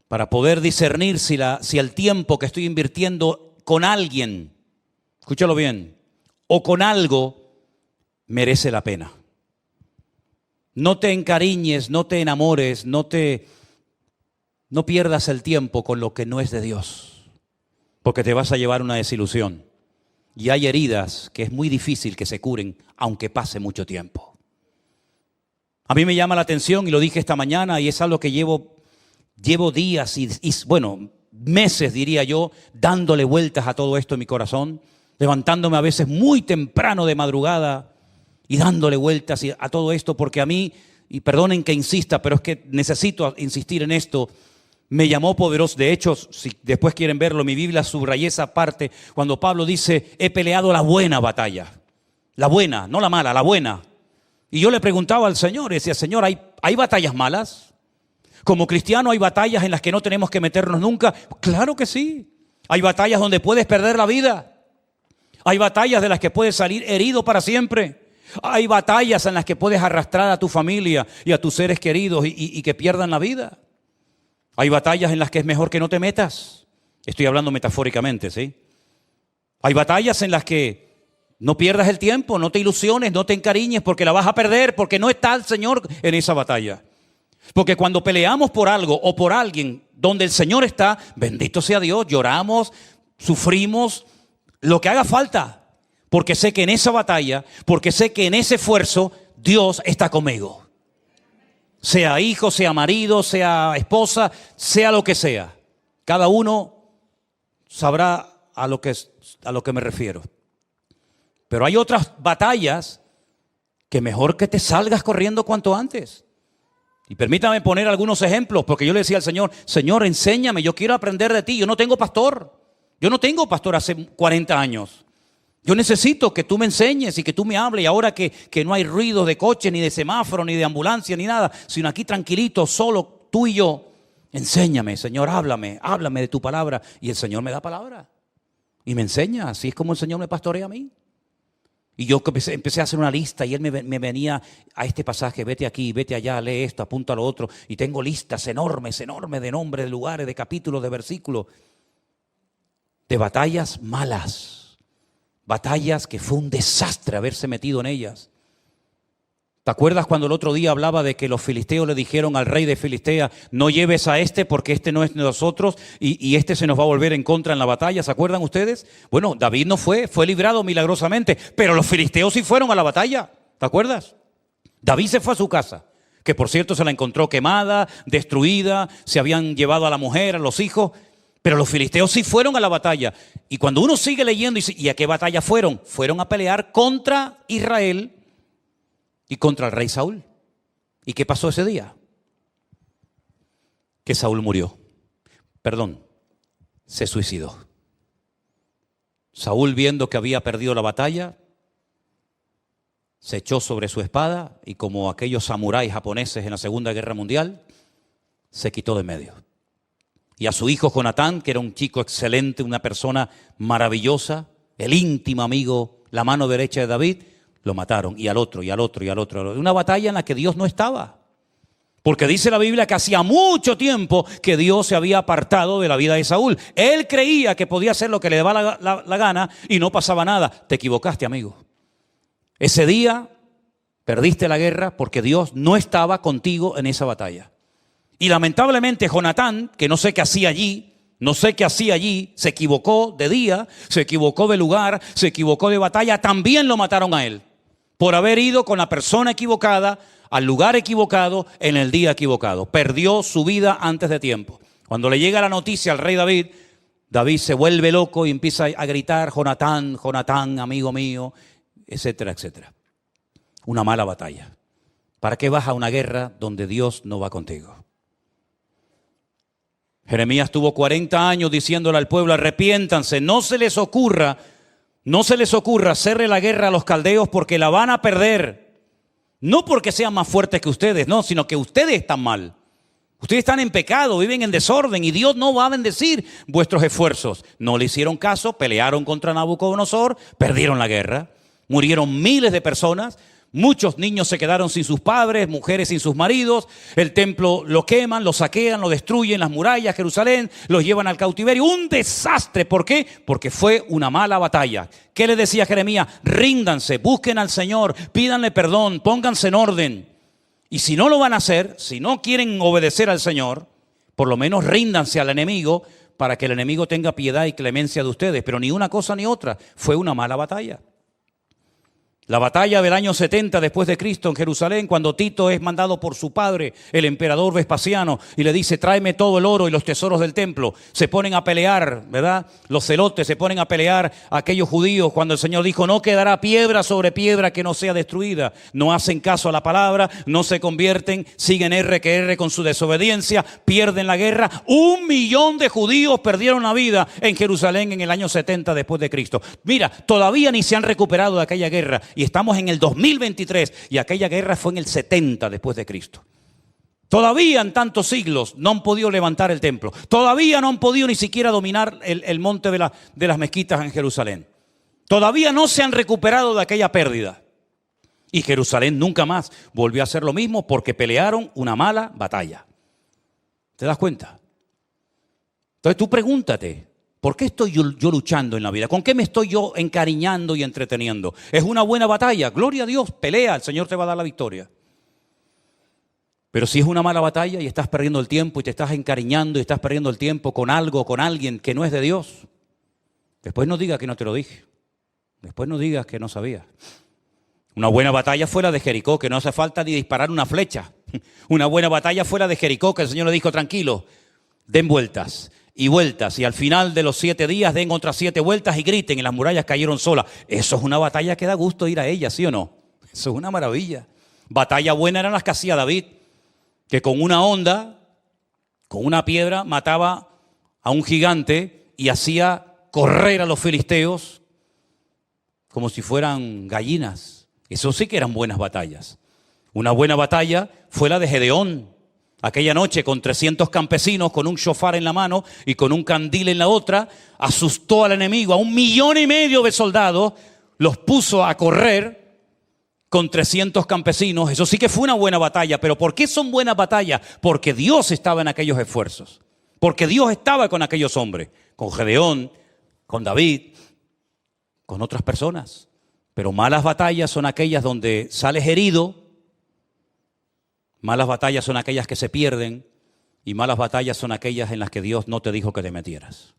Speaker 1: Para poder discernir si el tiempo que estoy invirtiendo con alguien, escúchalo bien, o con algo, merece la pena. No te encariñes, no te enamores, no pierdas el tiempo con lo que no es de Dios, porque te vas a llevar una desilusión. Y hay heridas que es muy difícil que se curen, aunque pase mucho tiempo. A mí me llama la atención, y lo dije esta mañana, y es algo que llevo días y meses, diría yo, dándole vueltas a todo esto en mi corazón, levantándome a veces muy temprano de madrugada y dándole vueltas a todo esto, porque a mí, y perdonen que insista, pero es que necesito insistir en esto, me llamó poderoso. De hecho, si después quieren verlo, mi Biblia subrayé esa parte cuando Pablo dice: he peleado la buena batalla. La buena, no la mala, la buena. Y yo le preguntaba al Señor, y decía: Señor, ¿hay batallas malas? Como cristiano, ¿hay batallas en las que no tenemos que meternos nunca? Claro que sí. Hay batallas donde puedes perder la vida. Hay batallas de las que puedes salir herido para siempre. Hay batallas en las que puedes arrastrar a tu familia y a tus seres queridos y que pierdan la vida. Hay batallas en las que es mejor que no te metas. Estoy hablando metafóricamente, ¿sí? Hay batallas en las que no pierdas el tiempo, no te ilusiones, no te encariñes, porque la vas a perder, porque no está el Señor en esa batalla. Porque cuando peleamos por algo o por alguien donde el Señor está, bendito sea Dios, lloramos, sufrimos, lo que haga falta, porque sé que en esa batalla, porque sé que en ese esfuerzo Dios está conmigo. Sea hijo, sea marido, sea esposa, sea lo que sea. Cada uno sabrá a lo que me refiero. Pero hay otras batallas que mejor que te salgas corriendo cuanto antes. Y permítame poner algunos ejemplos, porque yo le decía al Señor, Señor, enséñame, yo quiero aprender de ti. Yo no tengo pastor. Yo no tengo pastor hace 40 años. Yo necesito que tú me enseñes y que tú me hables. Y ahora que no hay ruido de coche, ni de semáforo, ni de ambulancia, ni nada, sino aquí tranquilito, solo tú y yo, enséñame, Señor, háblame de tu palabra. Y el Señor me da palabra y me enseña. Así es como el Señor me pastorea a mí. Y yo empecé a hacer una lista y Él me venía a este pasaje, vete aquí, vete allá, lee esto, apunta a lo otro. Y tengo listas enormes de nombres, de lugares, de capítulos, de versículos, de batallas malas, batallas que fue un desastre haberse metido en ellas. ¿Te acuerdas cuando el otro día hablaba de que los filisteos le dijeron al rey de Filistea, no lleves a este porque este no es de nosotros y este se nos va a volver en contra en la batalla? ¿Se acuerdan ustedes? Bueno, David no fue librado milagrosamente, pero los filisteos sí fueron a la batalla. ¿Te acuerdas? David se fue a su casa, que por cierto se la encontró quemada, destruida, se habían llevado a la mujer, a los hijos, pero los filisteos sí fueron a la batalla. Y cuando uno sigue leyendo, ¿y a qué batalla fueron? Fueron a pelear contra Israel y contra el rey Saúl. ¿Y qué pasó ese día? Que Saúl murió. Se suicidó. Saúl, viendo que había perdido la batalla, se echó sobre su espada y, como aquellos samuráis japoneses en la Segunda Guerra Mundial, se quitó de medio. Y a su hijo Jonatán, que era un chico excelente, una persona maravillosa, el íntimo amigo, la mano derecha de David, lo mataron, y al otro, y al otro, y al otro. Una batalla en la que Dios no estaba. Porque dice la Biblia que hacía mucho tiempo que Dios se había apartado de la vida de Saúl. Él creía que podía hacer lo que le daba la gana y no pasaba nada. Te equivocaste, amigo. Ese día perdiste la guerra porque Dios no estaba contigo en esa batalla. Y lamentablemente Jonatán, que no sé qué hacía allí, se equivocó de día, se equivocó de lugar, se equivocó de batalla, también lo mataron a él. Por haber ido con la persona equivocada, al lugar equivocado, en el día equivocado. Perdió su vida antes de tiempo. Cuando le llega la noticia al rey David, David se vuelve loco y empieza a gritar, Jonatán, Jonatán, amigo mío, etcétera, etcétera. Una mala batalla. ¿Para qué vas a una guerra donde Dios no va contigo? Jeremías tuvo 40 años diciéndole al pueblo, arrepiéntanse, no se les ocurra hacerle la guerra a los caldeos porque la van a perder. No porque sean más fuertes que ustedes, no, sino que ustedes están mal. Ustedes están en pecado, viven en desorden y Dios no va a bendecir vuestros esfuerzos. No le hicieron caso, pelearon contra Nabucodonosor, perdieron la guerra, murieron miles de personas. Muchos niños se quedaron sin sus padres, mujeres sin sus maridos. El templo lo queman, lo saquean, lo destruyen, las murallas, Jerusalén, los llevan al cautiverio. Un desastre. ¿Por qué? Porque fue una mala batalla. ¿Qué le decía Jeremías? Ríndanse, busquen al Señor, pídanle perdón, pónganse en orden. Y si no lo van a hacer, si no quieren obedecer al Señor, por lo menos ríndanse al enemigo para que el enemigo tenga piedad y clemencia de ustedes. Pero ni una cosa ni otra. Fue una mala batalla. La batalla del año 70 después de Cristo en Jerusalén, cuando Tito es mandado por su padre, el emperador Vespasiano, y le dice, tráeme todo el oro y los tesoros del templo. Se ponen a pelear, ¿verdad? Los celotes se ponen a pelear a aquellos judíos cuando el Señor dijo, no quedará piedra sobre piedra que no sea destruida. No hacen caso a la palabra, no se convierten, siguen R que R con su desobediencia, pierden la guerra. 1 millón de judíos perdieron la vida en Jerusalén en el año 70 después de Cristo. Mira, todavía ni se han recuperado de aquella guerra. Y estamos en el 2023 y aquella guerra fue en el 70 después de Cristo. Todavía en tantos siglos no han podido levantar el templo. Todavía no han podido ni siquiera dominar el monte de las mezquitas en Jerusalén. Todavía no se han recuperado de aquella pérdida. Y Jerusalén nunca más volvió a hacer lo mismo porque pelearon una mala batalla. ¿Te das cuenta? Entonces tú pregúntate, ¿por qué estoy yo luchando en la vida? ¿Con qué me estoy yo encariñando y entreteniendo? ¿Es una buena batalla? Gloria a Dios, pelea, el Señor te va a dar la victoria. Pero si es una mala batalla y estás perdiendo el tiempo y te estás encariñando y estás perdiendo el tiempo con algo, con alguien que no es de Dios, después no digas que no te lo dije. Después no digas que no sabía. Una buena batalla fue la de Jericó, que no hace falta ni disparar una flecha. Una buena batalla fue la de Jericó, que el Señor le dijo, tranquilo, den vueltas. y vueltas, y al final de los 7 días den otras 7 vueltas y griten y las murallas cayeron solas. Eso es una batalla que da gusto ir a ella, ¿sí o no? Eso es una maravilla. Batalla buena eran las que hacía David, que con una honda, con una piedra, mataba a un gigante y hacía correr a los filisteos como si fueran gallinas. Eso sí que eran buenas batallas. Una buena batalla fue la de Gedeón. Aquella noche con 300 campesinos, con un shofar en la mano y con un candil en la otra, asustó al enemigo, a 1,5 millones de soldados, los puso a correr con 300 campesinos. Eso sí que fue una buena batalla. ¿Pero por qué son buenas batallas? Porque Dios estaba en aquellos esfuerzos. Porque Dios estaba con aquellos hombres, con Gedeón, con David, con otras personas. Pero malas batallas son aquellas donde sales herido. Malas batallas son aquellas que se pierden y malas batallas son aquellas en las que Dios no te dijo que te metieras.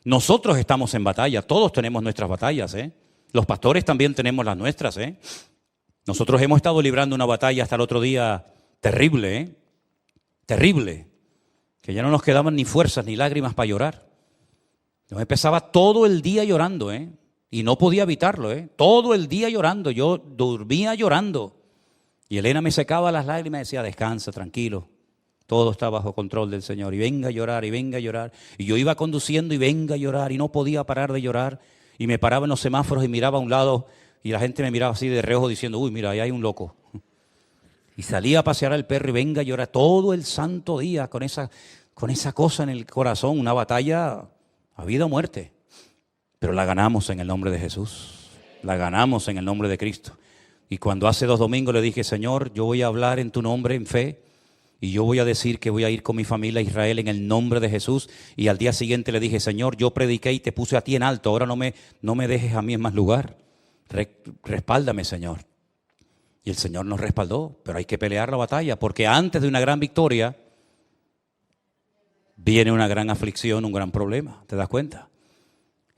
Speaker 1: Nosotros estamos en batalla, todos tenemos nuestras batallas, ¿eh? Los pastores también tenemos las nuestras, ¿eh? Nosotros hemos estado librando una batalla hasta el otro día terrible, ¿eh? Terrible, que ya no nos quedaban ni fuerzas ni lágrimas para llorar. Yo me pasaba todo el día llorando, ¿eh? Y no podía evitarlo, ¿eh? Todo el día llorando, yo dormía llorando. Y Elena me secaba las lágrimas y decía, descansa, tranquilo, todo está bajo control del Señor. Y venga a llorar, y venga a llorar. Y yo iba conduciendo y venga a llorar, y no podía parar de llorar. Y me paraba en los semáforos y miraba a un lado, y la gente me miraba así de reojo diciendo, uy, mira, ahí hay un loco. Y salía a pasear al perro y venga a llorar todo el santo día con esa cosa en el corazón, una batalla a vida o muerte. Pero la ganamos en el nombre de Jesús, la ganamos en el nombre de Cristo. Y cuando hace 2 domingos le dije, Señor, yo voy a hablar en tu nombre en fe y yo voy a decir que voy a ir con mi familia a Israel en el nombre de Jesús. Y al día siguiente le dije, Señor, yo prediqué y te puse a ti en alto, ahora no me dejes a mí en más lugar. Respáldame, Señor. Y el Señor nos respaldó, pero hay que pelear la batalla, porque antes de una gran victoria viene una gran aflicción, un gran problema, ¿te das cuenta?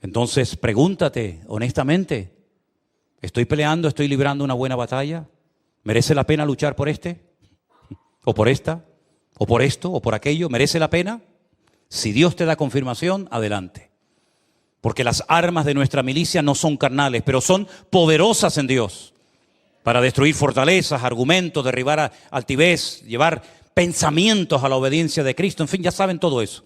Speaker 1: Entonces pregúntate honestamente, ¿estoy peleando, estoy librando una buena batalla? ¿Merece la pena luchar por este? ¿O por esta? ¿O por esto? ¿O por aquello? ¿Merece la pena? Si Dios te da confirmación, adelante. Porque las armas de nuestra milicia no son carnales, pero son poderosas en Dios para destruir fortalezas, argumentos, derribar altivez, llevar pensamientos a la obediencia de Cristo. En fin, ya saben todo eso.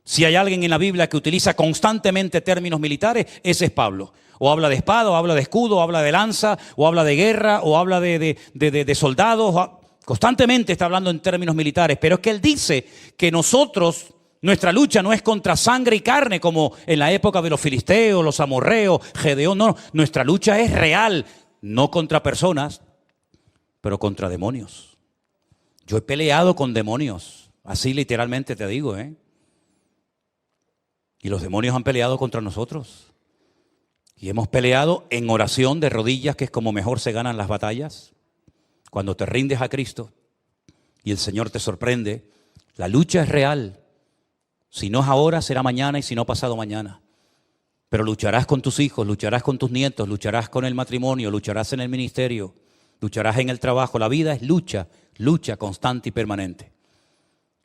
Speaker 1: Si hay alguien en la Biblia que utiliza constantemente términos militares, ese es Pablo. O habla de espada, o habla de escudo, o habla de lanza, o habla de guerra, o habla de soldados. Constantemente está hablando en términos militares. Pero es que él dice que nosotros, nuestra lucha no es contra sangre y carne, como en la época de los filisteos, los amorreos, Gedeón. No, nuestra lucha es real, no contra personas, pero contra demonios. Yo he peleado con demonios, así literalmente te digo, ¿eh? Y los demonios han peleado contra nosotros. Y hemos peleado en oración de rodillas, que es como mejor se ganan las batallas. Cuando te rindes a Cristo y el Señor te sorprende, la lucha es real. Si no es ahora, será mañana, y si no, pasado mañana. Pero lucharás con tus hijos, lucharás con tus nietos, lucharás con el matrimonio, lucharás en el ministerio, lucharás en el trabajo. La vida es lucha, lucha constante y permanente.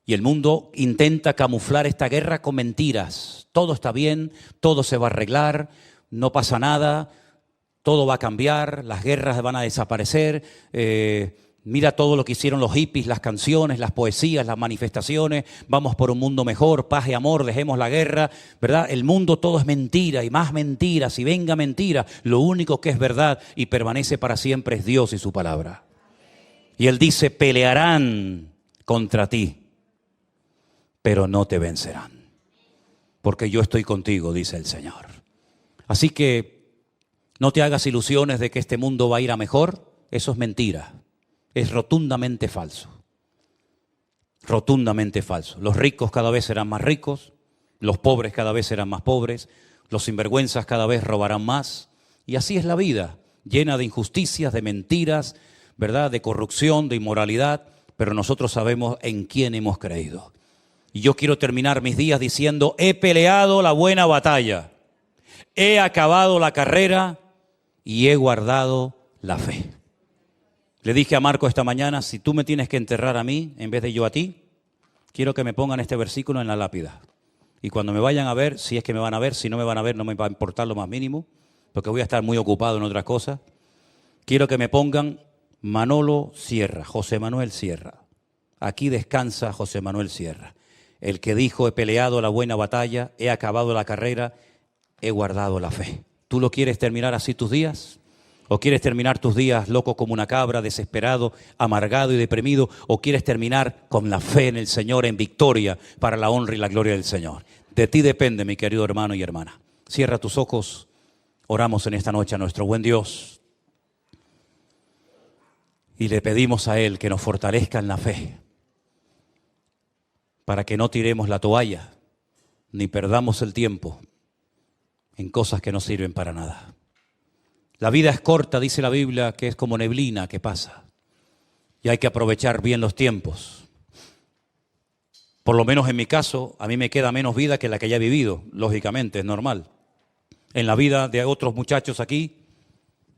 Speaker 1: Y el mundo intenta camuflar esta guerra con mentiras. Todo está bien, todo se va a arreglar, no pasa nada, todo va a cambiar, las guerras van a desaparecer. Mira todo lo que hicieron los hippies, las canciones, las poesías, las manifestaciones. Vamos por un mundo mejor, paz y amor, dejemos la guerra, ¿verdad? El mundo todo es mentira y más mentiras y venga mentira. Lo único que es verdad y permanece para siempre es Dios y su palabra. Y Él dice, pelearán contra ti, pero no te vencerán, porque yo estoy contigo, dice el Señor. Así que no te hagas ilusiones de que este mundo va a ir a mejor. Eso es mentira, es rotundamente falso. Rotundamente falso. Los ricos cada vez serán más ricos, los pobres cada vez serán más pobres, los sinvergüenzas cada vez robarán más. Y así es la vida, llena de injusticias, de mentiras, ¿verdad? De corrupción, de inmoralidad, pero nosotros sabemos en quién hemos creído. Y yo quiero terminar mis días diciendo, he peleado la buena batalla, he acabado la carrera y he guardado la fe. Le dije a Marco esta mañana, si tú me tienes que enterrar a mí en vez de yo a ti, quiero que me pongan este versículo en la lápida. y cuando me vayan a ver, si es que me van a ver, si no me van a ver no me va a importar lo más mínimo, porque voy a estar muy ocupado en otras cosas. Quiero que me pongan Manolo Sierra, José Manuel Sierra. Aquí descansa José Manuel Sierra, el que dijo: he peleado la buena batalla, he acabado la carrera, he guardado la fe. ¿Tú lo quieres terminar así tus días? ¿O quieres terminar tus días loco como una cabra, desesperado, amargado y deprimido? ¿O quieres terminar con la fe en el Señor, en victoria para la honra y la gloria del Señor? De ti depende, mi querido hermano y hermana. Cierra tus ojos. Oramos en esta noche a nuestro buen Dios. Y le pedimos a Él que nos fortalezca en la fe, para que no tiremos la toalla, ni perdamos el tiempo en cosas que no sirven para nada. La vida es corta, dice la Biblia, que es como neblina que pasa. Y hay que aprovechar bien los tiempos. Por lo menos en mi caso, a mí me queda menos vida que la que ya he vivido. Lógicamente, es normal. En la vida de otros muchachos aquí,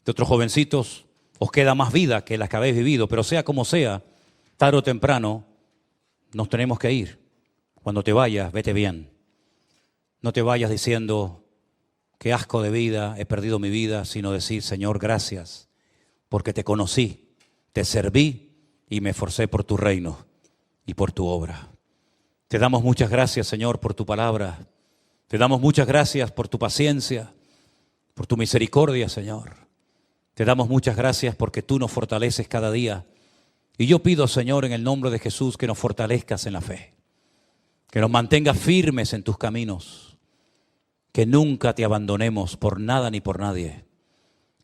Speaker 1: de otros jovencitos, os queda más vida que las que habéis vivido. Pero sea como sea, tarde o temprano, nos tenemos que ir. Cuando te vayas, vete bien. No te vayas diciendo: qué asco de vida, he perdido mi vida, sino decir: Señor, gracias, porque te conocí, te serví y me esforcé por tu reino y por tu obra. Te damos muchas gracias, Señor, por tu palabra. Te damos muchas gracias por tu paciencia, por tu misericordia, Señor. Te damos muchas gracias porque tú nos fortaleces cada día. Y yo pido, Señor, en el nombre de Jesús, que nos fortalezcas en la fe, que nos mantengas firmes en tus caminos, que nunca te abandonemos por nada ni por nadie,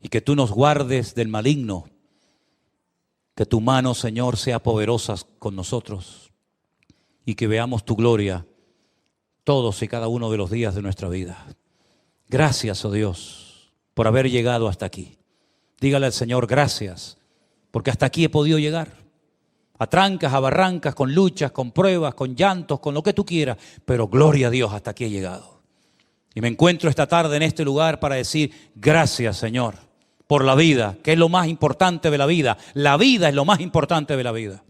Speaker 1: y que tú nos guardes del maligno, que tu mano, Señor, sea poderosa con nosotros, y que veamos tu gloria todos y cada uno de los días de nuestra vida. Gracias, oh Dios, por haber llegado hasta aquí. Dígale al Señor: gracias, porque hasta aquí he podido llegar. A trancas, a barrancas, con luchas, con pruebas, con llantos, con lo que tú quieras, pero gloria a Dios, hasta aquí he llegado. Y me encuentro esta tarde en este lugar para decir: gracias, Señor, por la vida, que es lo más importante de la vida. La vida es lo más importante de la vida.